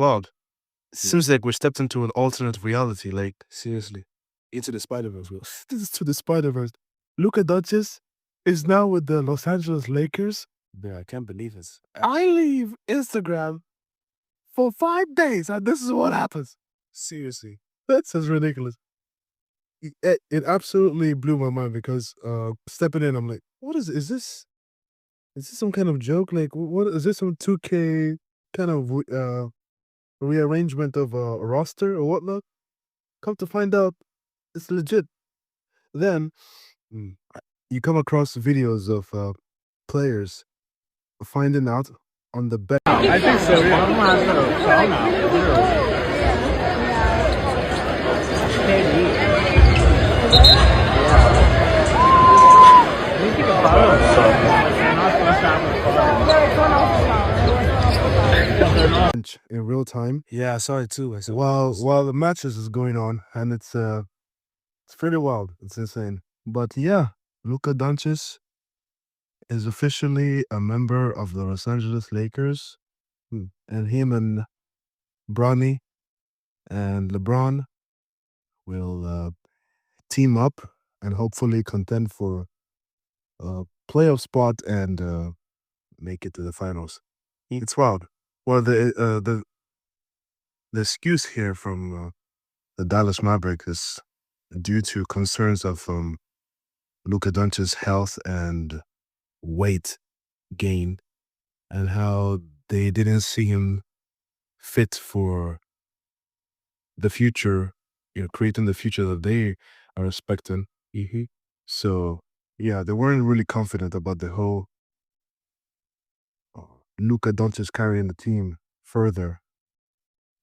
wild. Seems like we stepped into an alternate reality. Like, Seriously. Into the Spider-Verse, bro. This is to the Spider-Verse. Luka Doncic is now with the Los Angeles Lakers. bro, I can't believe it. I leave Instagram for 5 days, and this is what happens. Seriously. That's just ridiculous. It absolutely blew my mind because stepping in, I'm like, what is this? Is this some kind of joke? Like, what is this, some 2K kind of rearrangement of a roster or whatnot? Come to find out, it's legit. Then you come across videos of players finding out on the bench. I think so, in real time. Yeah, I saw it too. While the matches is going on, and it's pretty wild. It's insane. But yeah, Luka Doncic is officially a member of the Los Angeles Lakers, and him and Bronny and LeBron will team up and hopefully contend for a playoff spot and make it to the finals. It's wild. Well, the excuse here from the Dallas Mavericks is due to concerns of Luka Doncic's health and weight gain, and how they didn't see him fit for the future, creating the future that they are expecting. So yeah, they weren't really confident about the whole Luka Doncic carrying the team further.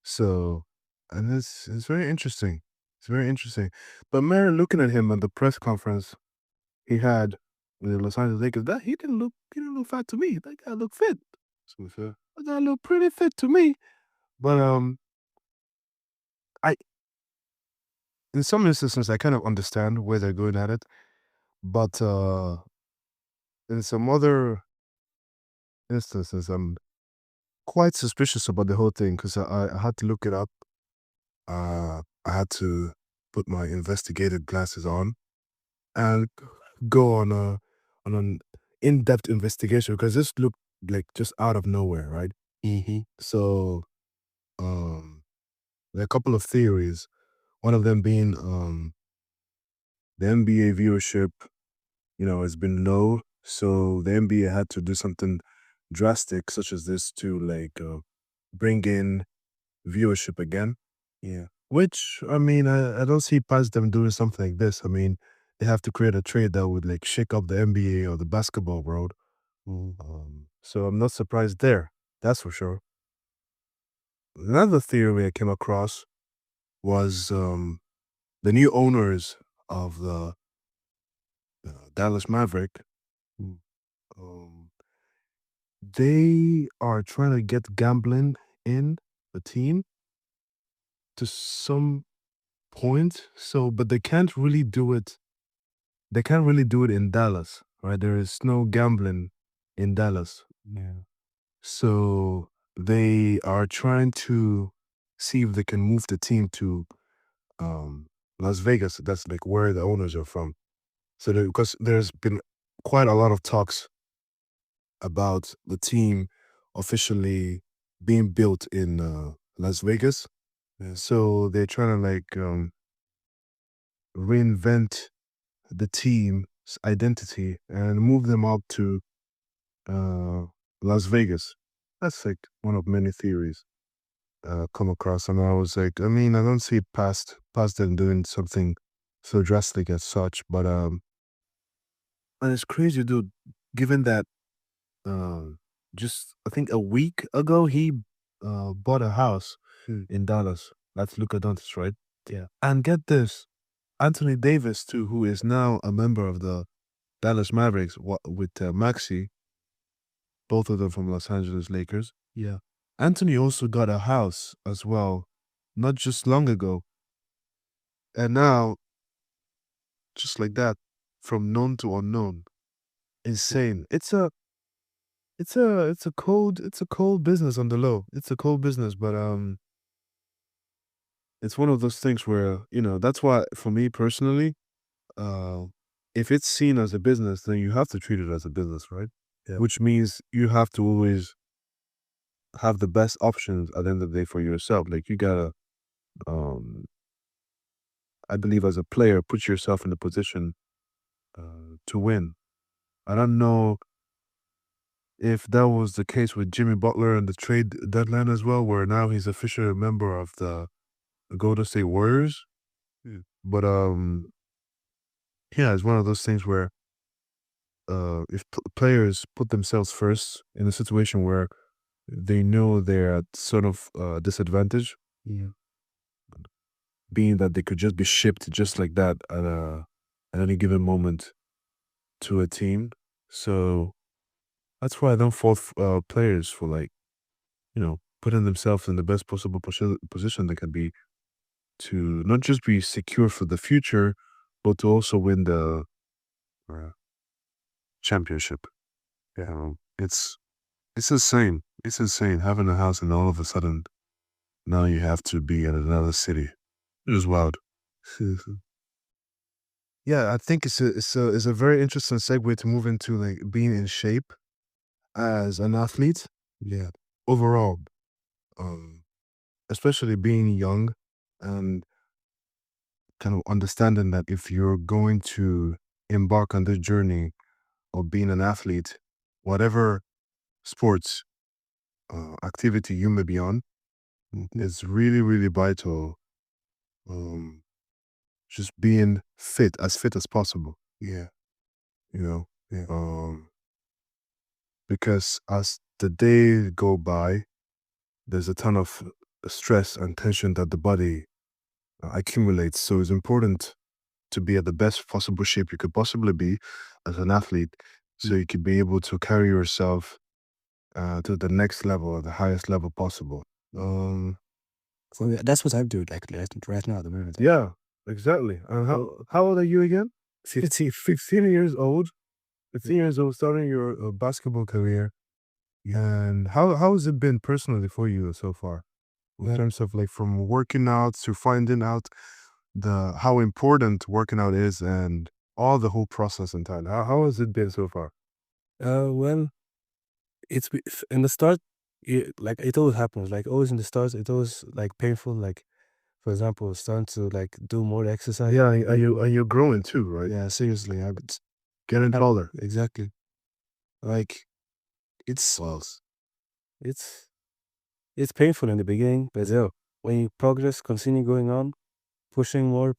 So, and it's very interesting. It's very interesting. But Mary, looking at him at the press conference he had with the Los Angeles Lakers, that he didn't look fat to me. That guy looked fit. That guy looked pretty fit to me. But in some instances I kind of understand where they're going at it. But in some other instances, I'm quite suspicious about the whole thing because I had to look it up. I had to put my investigative glasses on and go on an in-depth investigation because this looked like just out of nowhere, right? So there are a couple of theories. One of them being the NBA viewership, has been low, so the NBA had to do something drastic such as this to bring in viewership again. Yeah. Which, I mean, I don't see past them doing something like this. I mean, they have to create a trade that would shake up the NBA or the basketball world. So I'm not surprised there. That's for sure. Another theory I came across was the new owners of the Dallas Maverick. They are trying to get gambling in the team to some point. So, but they can't really do it. They can't really do it in Dallas, right? There is no gambling in Dallas. Yeah. So they are trying to see if they can move the team to Las Vegas. That's where the owners are from. So because there's been quite a lot of talks about the team officially being built in Las Vegas. Yeah. So they're trying to reinvent the team's identity and move them up to Las Vegas. That's one of many theories come across, and I was like, I mean, I don't see past them doing something so drastic as such, but and it's crazy, dude. Given that, just I think a week ago he bought a house in Dallas. That's Luka Doncic, right? Yeah. And get this, Anthony Davis too, who is now a member of the Dallas Mavericks with Maxey, both of them from Los Angeles Lakers. Yeah. Anthony also got a house as well, not just long ago. And now, just like that, from known to unknown. Insane. It's it's a cold business on the low. It's a cold business, but it's one of those things where, that's why for me personally, uh if it's seen as a business, then you have to treat it as a business, right? Yeah. Which means you have to always have the best options at the end of the day for yourself. Like, you gotta, um I believe, as a player, put yourself in the position to win. I don't know if that was the case with Jimmy Butler and the trade deadline as well, where now he's officially a member of the Golden State Warriors. Yeah. But yeah, it's one of those things where if players put themselves first in a situation where they know they're at sort of disadvantage, Yeah. being that they could just be shipped just like that at any given moment to a team. So that's why I don't fault players for, like, putting themselves in the best possible position they can be, to not just be secure for the future, but to also win the uh, championship. Yeah. It's insane. It's insane having a house and all of a sudden now you have to be in another city. It was wild. Yeah, I think it's a very interesting segue to move into, like, being in shape as an athlete. Yeah. Overall, um, especially being young and kind of understanding that if you're going to embark on this journey of being an athlete, whatever sports activity you may be on, it's really, really vital. Um, just being fit as possible. Yeah. You know, Yeah. because as the day go by, there's a ton of stress and tension that the body accumulates. So it's important to be at the best possible shape you could possibly be as an athlete, so you could be able to carry yourself to the next level, the highest level possible. So that's what I'm doing, like, right now at the moment. Yeah, exactly. And how old are you again? 15. 15 years old. 15 years old, starting your basketball career. And how has it been personally for you so far, in Well, terms of, like, from working out to finding out how important working out is, and all the whole process entirely? How has it been so far? well, in the start, like, it always happens. Like, always in the start, it always, like, painful. Like, for example, starting to, like, do more exercise. Yeah, and you're growing too, right? Yeah, seriously. Getting taller. Exactly. Like, it's Wow. it's it's painful in the beginning, but when you progress, continue going on, pushing more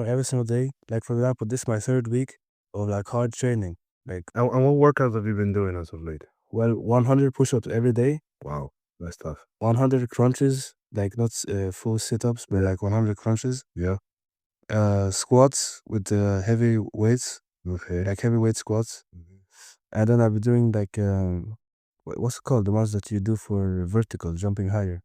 every single day. Like, for example, this is my third week of, like, hard training. Like, And what workouts have you been doing as of late? well, 100 push-ups every day, Wow, that's tough. 100 crunches, like, not full sit-ups, but like 100 crunches. Yeah. Squats with heavy weights, Okay. like heavyweight squats. And then I'll be doing, like, what's it called? The ones that you do for vertical, jumping higher.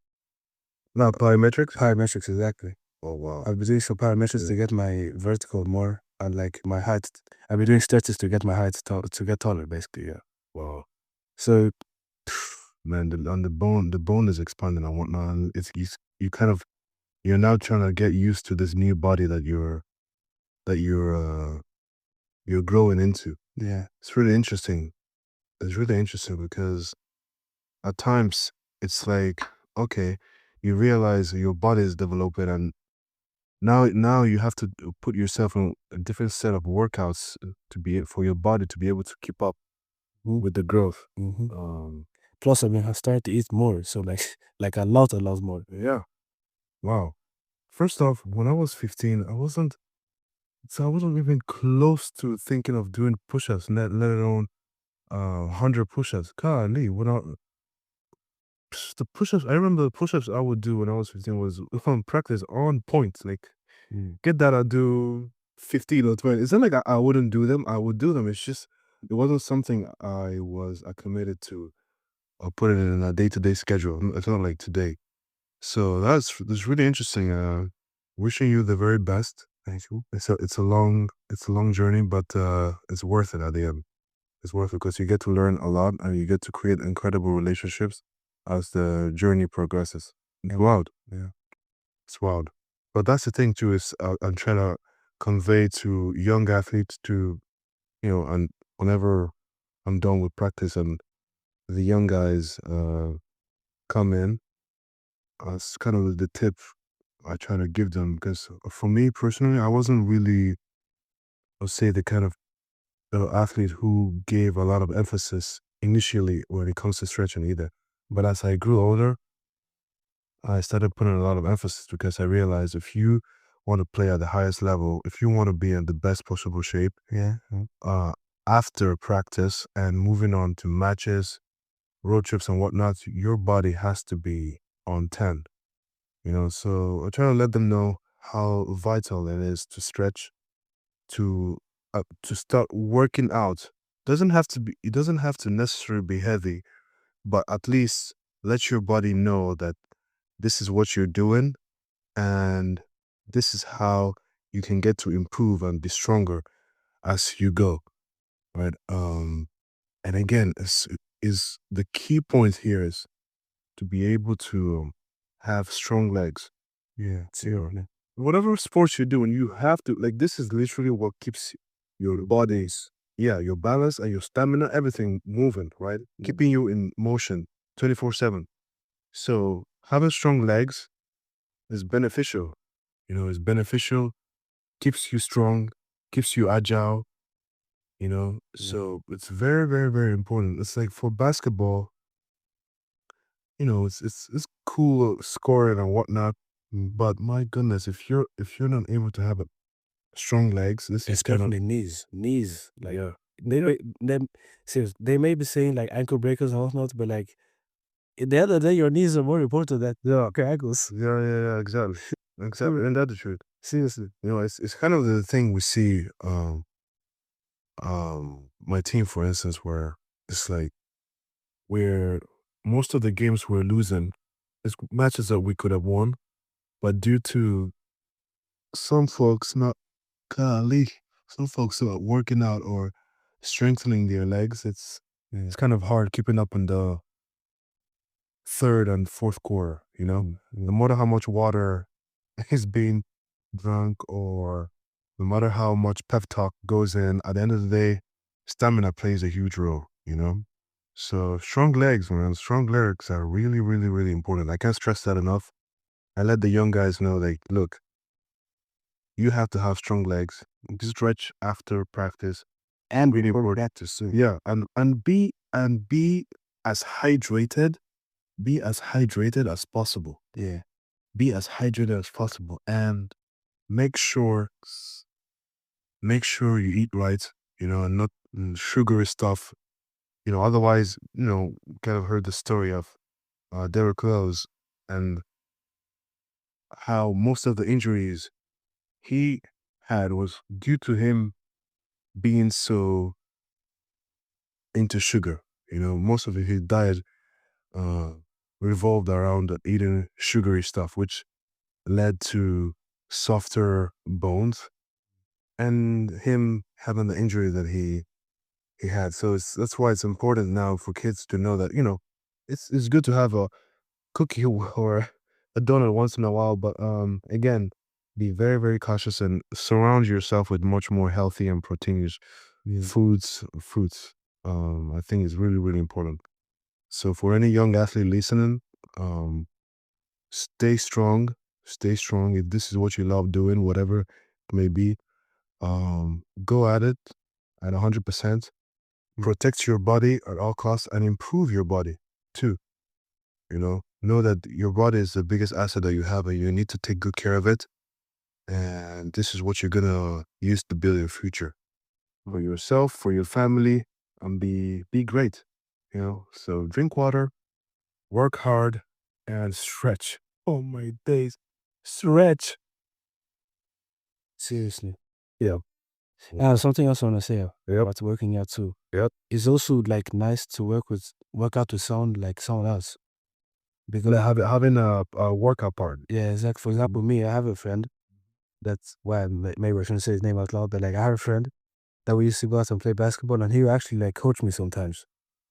Not biometrics? Parametrics, exactly. Oh, wow. I'll be doing some parametrics to get my vertical more, and, like, my height. I'll be doing stretches to get my height to get taller, basically. Yeah. Wow. So Man, the bone is expanding and whatnot. And you're now trying to get used to this new body that you're growing into. yeah, It's really interesting. It's really interesting because at times it's like, okay, you realize your body is developing, and now you have to put yourself in a different set of workouts for your body to be able to keep up with the growth. Um, plus I started to eat more, so, like, like a lot more. yeah. Wow. First off, when I was 15, I wasn't even close to thinking of doing push-ups, let alone 100 push-ups. Golly, the push-ups, I remember the push-ups I would do when I was 15 was on practice, on point. Like, get that, I'd do 15 or 20. It's not like I wouldn't do them. I would do them. It's just, it wasn't something I committed to or put it in a day-to-day schedule. It's not like today. So that's really interesting. Wishing you the very best. Thank you. It's a long journey, but it's worth it at the end. It's worth it because you get to learn a lot and you get to create incredible relationships as the journey progresses. It's wild. Yeah. It's wild. But that's the thing too, is I'm trying to convey to young athletes to, and whenever I'm done with practice and the young guys come in, it's kind of the tip I try to give them because for me personally, I wasn't really, let's say, the kind of athlete who gave a lot of emphasis initially when it comes to stretching either. But as I grew older, I started putting a lot of emphasis because I realized if you want to play at the highest level, if you want to be in the best possible shape, uh, after practice and moving on to matches, road trips and whatnot, your body has to be on 10. So I try to let them know how vital it is to stretch, to start working out. It doesn't have to necessarily be heavy, but at least let your body know that this is what you're doing and this is how you can get to improve and be stronger as you go, right? And again, is the key point here is to be able to have strong legs. Yeah, zero. Whatever sports you're doing, you have to, like, this is literally what keeps your bodies, your balance and your stamina, everything moving, right? Keeping you in motion 24/7. So having strong legs is beneficial. It's beneficial, keeps you strong, keeps you agile, So it's very, very, very important. It's like for basketball, it's cool scoring and whatnot, but my goodness, if you're not able to have strong legs, this is kind of Especially knees. Like yeah, they don't them serious. They may be saying like ankle breakers and whatnot, but like at the end of the day, your knees are more important than your ankles. yeah, exactly, exactly, and that's the truth. Seriously, it's kind of the thing we see. My team, for instance, where it's like where most of the games we're losing is matches that we could have won, but due to some folks not golly, some folks who are working out or strengthening their legs, it's kind of hard keeping up in the third and fourth quarter, No matter how much water is being drunk or no matter how much pep talk goes in, at the end of the day, stamina plays a huge role. So strong legs, man, strong legs are really, really, really important. I can't stress that enough. I let the young guys know, like, look, you have to have strong legs. Stretch after practice. And Really before important. practice too. Yeah, and be as hydrated, as possible. Yeah. Be as hydrated as possible, and make sure make sure you eat right. And not sugary stuff. Otherwise, kind of heard the story of Derek Rose and how most of the injuries he had was due to him being so into sugar. Most of his diet uh, revolved around eating sugary stuff, which led to softer bones and him having the injury that he had. So that's why it's important now for kids to know that it's good to have a cookie or a donut once in a while, but again, be very, very cautious and surround yourself with much more healthy and proteinous fruits. I think is really, really important. So for any young athlete listening, um, stay strong, stay strong. If this is what you love doing, whatever it may be, go at it at 100%. Protect your body at all costs and improve your body too. Know that your body is the biggest asset that you have and you need to take good care of it. And this is what you're gonna use to build your future for yourself, for your family, and be great. So drink water, work hard, and stretch. Oh my days. Stretch. Seriously. Yeah. Something else I want to say Yep. about working out too. Yep. It's also like nice to work out to sound like someone else. Because Like having a workout partner. yeah, exactly. For example, me, I have a friend. That's why maybe I shouldn't say his name out loud, but like I have a friend that we used to go out and play basketball, and he would actually like coach me sometimes.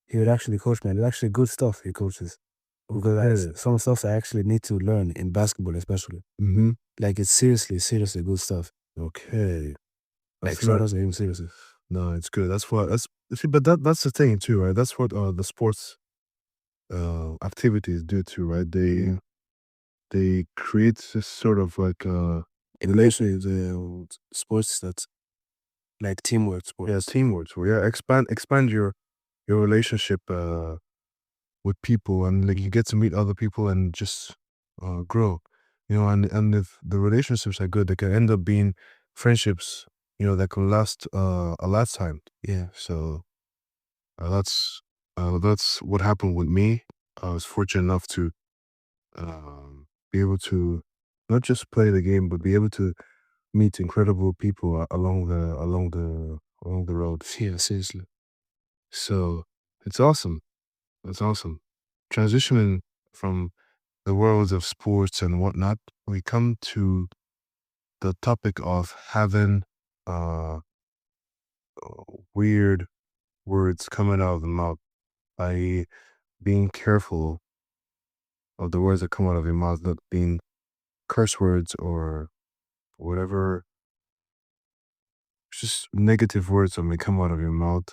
He would actually coach me, and it's actually good stuff he coaches. Because Okay. some stuff I actually need to learn in basketball, especially. Mm-hmm. Like it's seriously good stuff. Okay. Like That's shout not. out to him seriously. No, it's good. That's what. That's see, but that's the thing too, right? That's what the sports activities do too, right? Yeah. They create this sort of like Especially the sports that's like teamwork yeah, sports. teamwork. So yeah, expand your relationship with people, and like you get to meet other people and just grow, you know. And if the relationships are good, they can end up being friendships, you know, that can last a lifetime. Yeah. So that's what happened with me. I was fortunate enough to be able to not just play the game, but be able to meet incredible people along the road. Yeah, seriously. So it's awesome. It's awesome. Transitioning from the worlds of sports and whatnot, we come to the topic of having uh weird words coming out of the mouth, i.e., being careful of the words that come out of your mouth, not being curse words or whatever, just negative words that may come out of your mouth,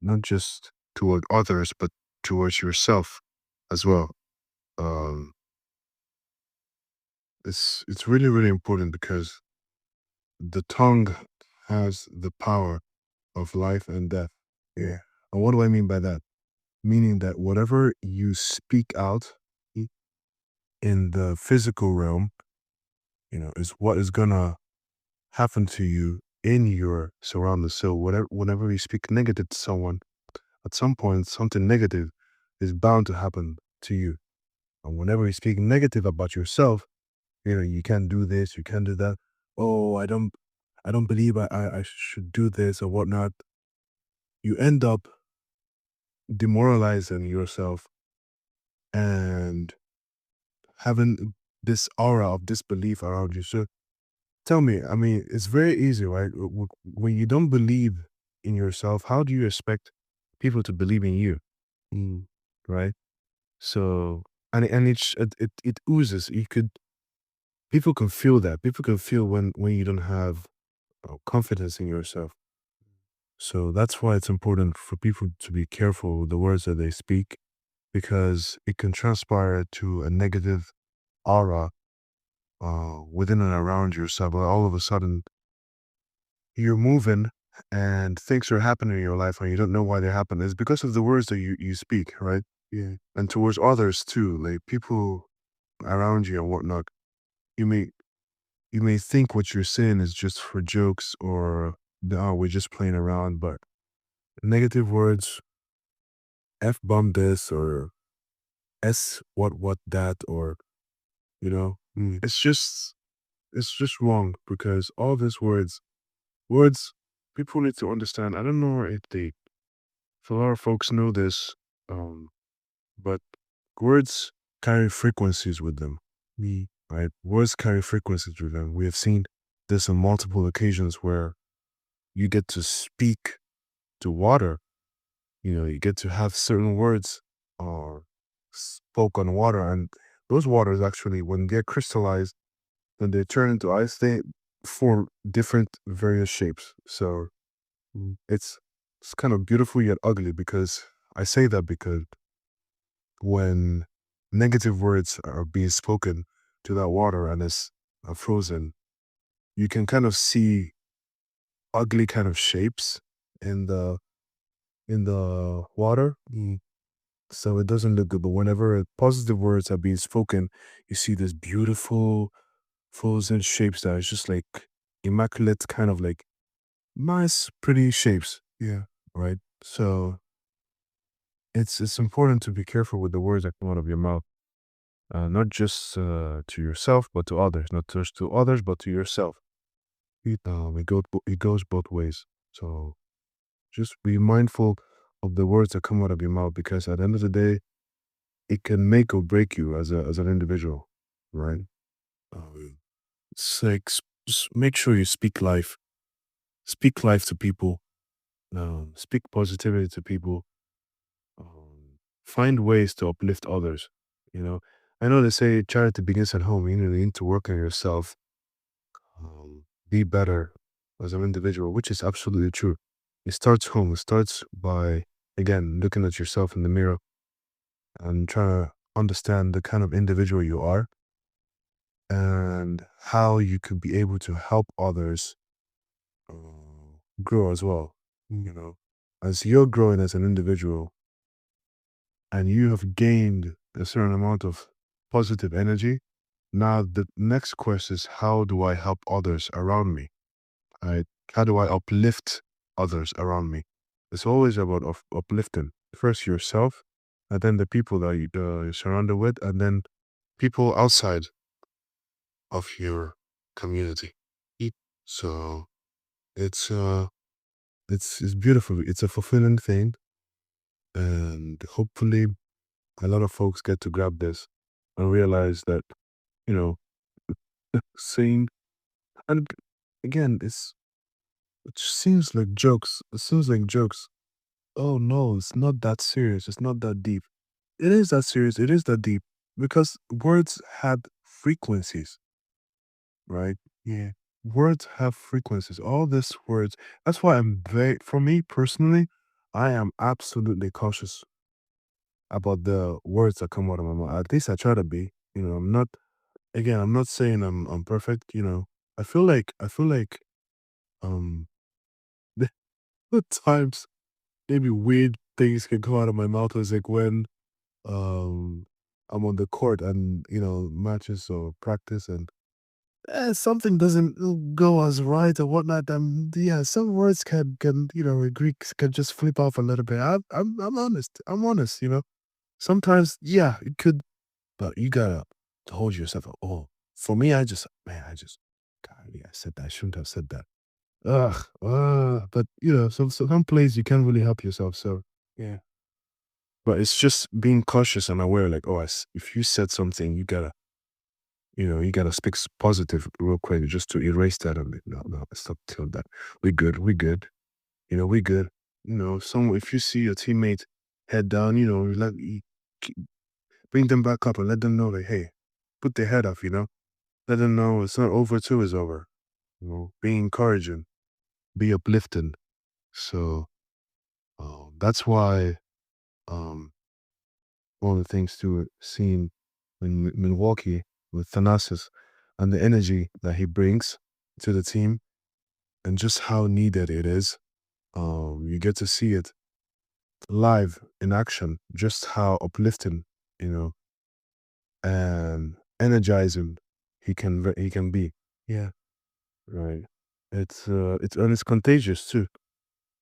not just toward others, but towards yourself as well. Um, it's really, really important because the tongue has the power of life and death. Yeah. And what do I mean by that? Meaning that whatever you speak out in the physical realm, you know, is what is gonna happen to you in your surroundings. So whenever you speak negative to someone, at some point something negative is bound to happen to you. And whenever you speak negative about yourself, you know, you can't do this, you can't do that. Oh, I don't believe I should do this or whatnot. You end up demoralizing yourself and having this aura of disbelief around you. So tell me, I mean, it's very easy, right? When you don't believe in yourself, how do you expect people to believe in you, Mm. right? So, and it oozes. You could people can feel that. People can feel when you don't have confidence in yourself. So that's why it's important for people to be careful with the words that they speak, because it can transpire to a negative aura within and around yourself. But all of a sudden, you're moving and things are happening in your life and you don't know why they're happening. It's because of the words that you speak, right? Yeah. And towards others too, like people around you and whatnot. You may you may think what you're saying is just for jokes or oh, we're just playing around, but negative words, F bomb this or S what that or you know, it's just wrong because all these words people need to understand. I don't know if a lot of folks know this, um, but words carry frequencies with them. Right? Words carry frequencies with them. We have seen this on multiple occasions where you get to speak to water. You know, you get to have certain words or spoke on water, and those waters actually, when they're crystallized, when they turn into ice, they form different various shapes. So it's it's kind of beautiful yet ugly because I say that because when negative words are being spoken to that water and it's frozen, you can kind of see ugly kind of shapes in the water. So it doesn't look good. But whenever positive words are being spoken, you see this beautiful frozen shapes that is just like immaculate, kind of like nice, pretty shapes. Yeah. Right. So it's important to be careful with the words that come out of your mouth. Not just to yourself, but to others. Not just to others, but to yourself. It goes both ways. So just be mindful of the words that come out of your mouth because at the end of the day, it can make or break you as an individual, right? It's like just make sure you speak life. speak life to people, speak positivity to people, find ways to uplift others. You know, I know they say charity begins at home. You need to work on yourself, be better as an individual, which is absolutely true. It starts home. It starts by, again, looking at yourself in the mirror and trying to understand the kind of individual you are and how you could be able to help others grow as well. As you're growing as an individual and you have gained a certain amount of positive energy, now the next question is, how do I help others around me? Right? How do I uplift others around me? It's always about uplifting first yourself, and then the people that you're surrounded with, and then people outside of your community. So it's it's beautiful. It's a fulfilling thing, and hopefully a lot of folks get to grab this and realize that, you know, saying, and again, it seems like jokes. It seems like jokes. Oh no, it's not that serious. It's not that deep. It is that serious. It is that deep because words had frequencies, right? Yeah. Words have frequencies. All these words. That's why for me personally, I am absolutely cautious about the words that come out of my mouth. At least I try to be. I'm not, again, I'm not saying I'm perfect. I feel like um the times maybe weird things can come out of my mouth is like when I'm on the court and matches or practice and something doesn't go as right or whatnot. Yeah, some words can Greeks can just flip off a little bit. I'm honest. I'm honest. Sometimes yeah it could, but you gotta hold yourself. Oh, for me, God, yeah, I said that. I shouldn't have said that. Ugh, but some plays you can't really help yourself. So yeah, but it's just being cautious and aware. Like, oh, if you said something, you gotta speak positive real quick just to erase that. And no, no, stop till that. We good. We good. We good. Some if you see a teammate head down, keep- bring them back up and let them know that hey, put their head up. Let them know it's not over till it's over. Be encouraging, be uplifting. So that's why um, one of the things to seeing in Milwaukee with Thanasis and the energy that he brings to the team and just how needed it is. You get to see it live in action, just how uplifting, you know, and energizing he can be. Yeah, right. It's contagious too.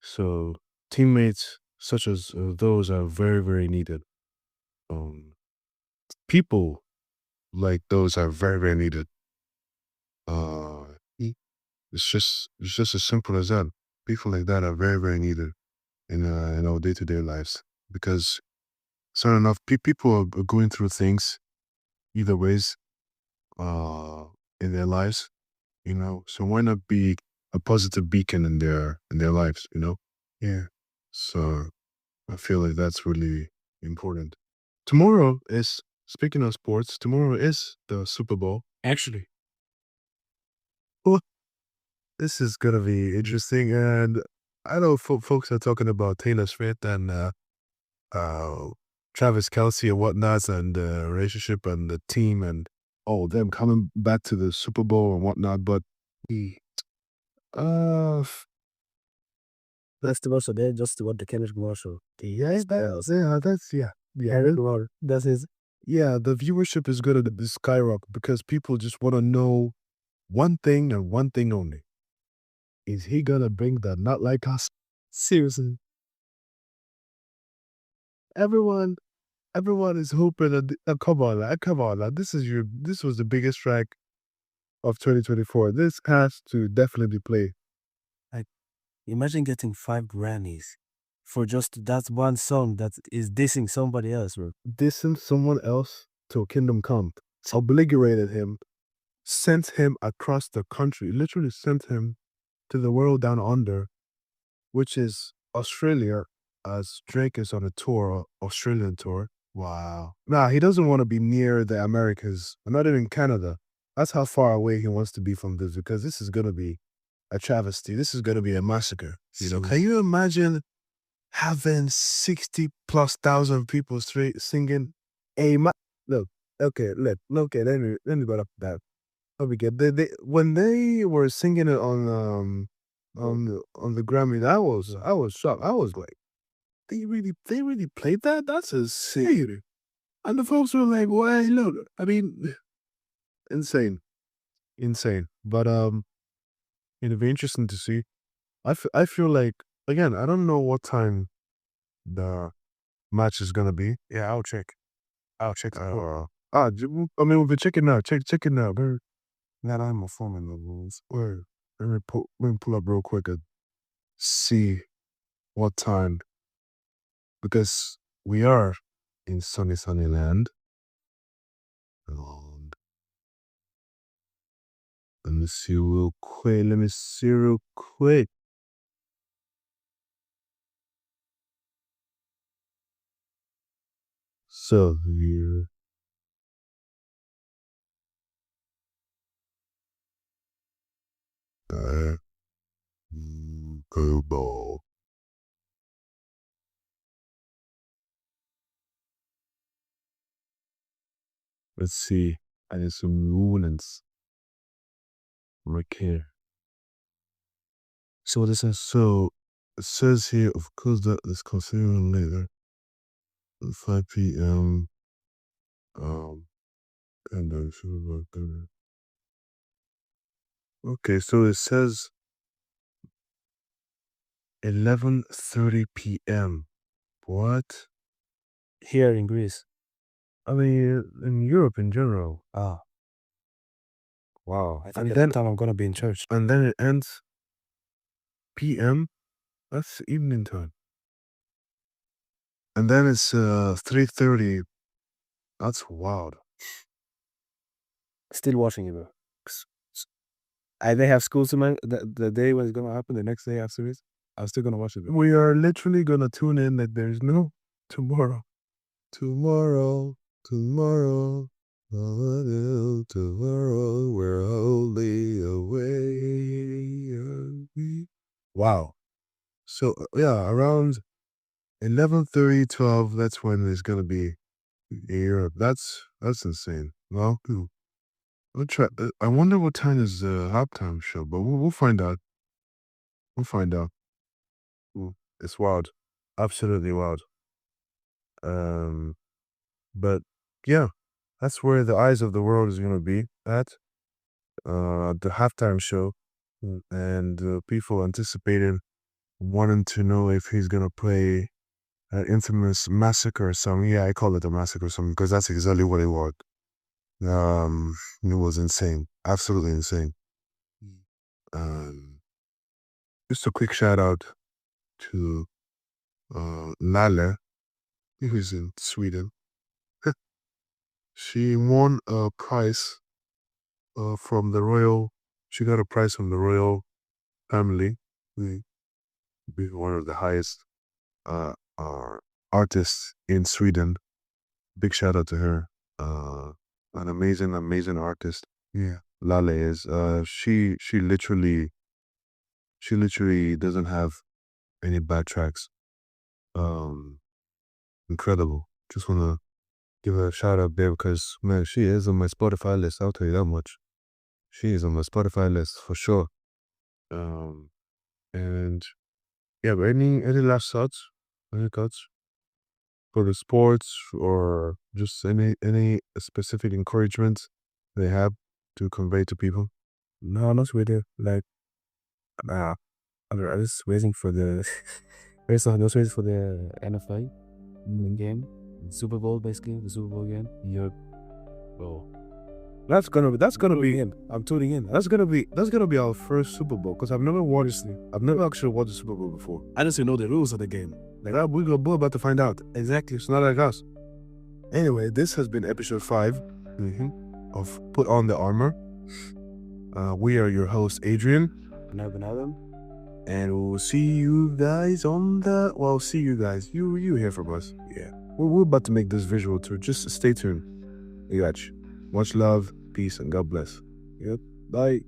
So teammates such as those are very, very needed. Um, People like those are very, very needed. Uh, e- it's just as simple as that. People like that are very, very needed in our day to day lives because certain enough people are going through things either ways uh in their lives. So why not be a positive beacon in their lives? Yeah. So I feel like that's really important. Tomorrow is, speaking of sports, tomorrow is the Super Bowl. Actually, well, this is gonna be interesting, and I know folks are talking about Taylor Swift and uh, Travis Kelsey and whatnot, and the relationship and the team, and them coming back to the Super Bowl and whatnot. But he, f- That's the most of it, just what the Kendrick Lamar show. yeah, yeah, Kendrick Lamar, that's his. yeah. The viewership is gonna be skyrocket because people just want to know one thing and one thing only: is he gonna bring the not like us? Seriously, everyone everyone is hoping that come on, lad, come on, lad. This was the biggest track of 2024. This has to definitely play. Like, imagine getting 5 Grammys for just that one song that is dissing somebody else, bro. Dissing someone else to Kingdom Come, obliterated him, sent him across the country, literally sent him. to the world down under, which is Australia, as Drake is on a tour, Australian tour. Wow. Nah, he doesn't want to be near the Americas, not even Canada. That's how far away he wants to be from this, because this is going to be a travesty. This is going to be a massacre. You know, can you imagine having 60 plus thousand people straight singing look, okay, let me go up that. Let me get when they were singing it on the Grammy, I was shocked. I was like, they really played that? That's insane. And the folks were like, well, look, I mean, insane. Insane. But it'll be interesting to see. I feel like, again, I don't know what time the match is gonna be. Yeah, I'll check. I'll check. I mean, we'll be checking now. Check it now. That I'm a form in the rules. Where? Let me pull up real quick and see what time, because we are in sunny land. And let me see real quick. So here. Curveball. Let's see. I need some nuance right here. So this is it says here, of course, that is considering later. 5 p.m. And then okay, so it says 11:30 p.m. What? Here in Greece. I mean, in Europe in general. Ah, Wow. I think at that time I'm gonna be in church. And then it ends p.m. That's evening time. And then it's 3:30. That's wild. Still watching it, bro. I may have school tomorrow. The day when it's gonna happen, the next day after it, I'm still gonna watch it, bro. We are literally gonna tune in that there's no tomorrow. Tomorrow, tomorrow, tomorrow, we're only away. Wow. So yeah, around 11:30, 12. That's when it's gonna be in Europe. That's insane. Well, we'll try. I wonder what time is the halftime show, but we'll find out. We'll find out. It's wild, absolutely wild. But yeah, that's where the eyes of the world is gonna be at. The halftime show, and people anticipating, wanting to know if he's gonna play an infamous massacre song. Yeah, I call it a massacre song because that's exactly what it was. It was insane, absolutely insane. Just a quick shout out to Lale, who's in Sweden. She won a prize from the royal. She got a prize from the royal family. Be one of the highest artists in Sweden. Big shout out to her. An amazing artist. Yeah, Lale is. She literally doesn't have any bad tracks. Incredible. Just wanna give her a shout out there because, man, she is on my Spotify list. I'll tell you that much. She is on my Spotify list for sure. And yeah, but any last thoughts? Any thoughts for the sports, or just any specific encouragement they have to convey to people? No, not really. Like, I was waiting for the. First, I was waiting for the NFL game, Super Bowl, basically the Super Bowl game. Yep. Oh, That's gonna be in. I'm tuning in. That's gonna be our first Super Bowl, because I've never actually watched the Super Bowl before. I just didn't know the rules of the game. Like, we're about to find out. Exactly. It's not like us. Anyway, this has been episode 5 of Put On the Armor. We are your host, Adrian. And I've been Adam. And we'll see you guys on the. Well, see you guys. You hear from us. Yeah. We're about to make this visual too. Just stay tuned. We got you. Much love, peace, and God bless. Yep. Bye.